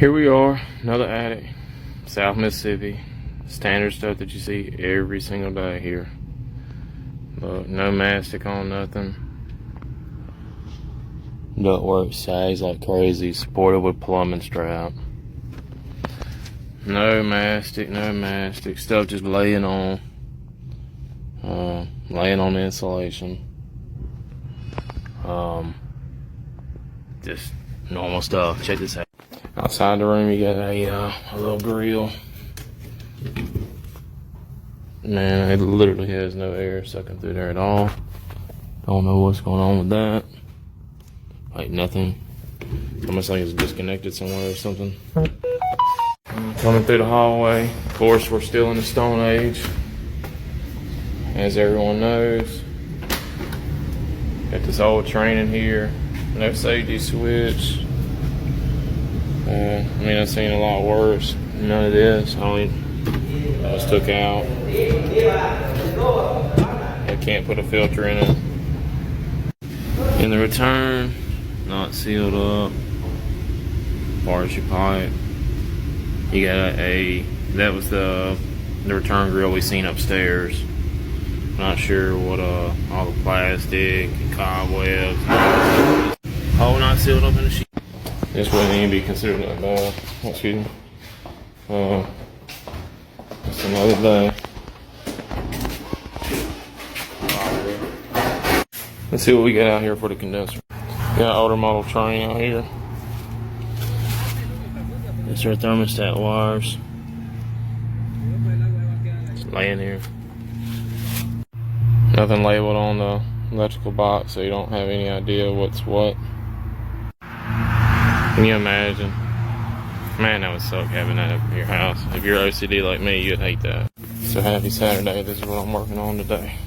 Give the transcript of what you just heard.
Here we are, another attic, South Mississippi. Standard stuff that you see every single day here. But no mastic on nothing. Ductwork sags like crazy, supported with plumbing strap. No mastic, no mastic. Stuff just laying on the insulation. Just normal stuff. Check this out. Outside the room, you got a little grill. Man, it literally has no air sucking through there at all. Don't know what's going on with that. Like nothing. Almost like it's disconnected somewhere or something. Coming through the hallway. Of course, we're still in the Stone Age, as everyone knows. Got this old train in here. No safety switch. I mean, I've seen a lot worse. None of this. Only was took out. I can't put a filter in it. In the return, not sealed up. As far as your pipe, you got that was the return grill we seen upstairs. Not sure what all the plastic and cobwebs. Oh, not sealed up in the sheet. This wouldn't even be considered that bad. Excuse me. That's another day. Let's see what we got out here for the condenser. Got older model train out here. These are thermostat wires. Just laying here. Nothing labeled on the electrical box, so you don't have any idea what's what. Can you imagine? Man, that would suck having that in your house. If you're OCD like me, you'd hate that. So happy Saturday. This is what I'm working on today.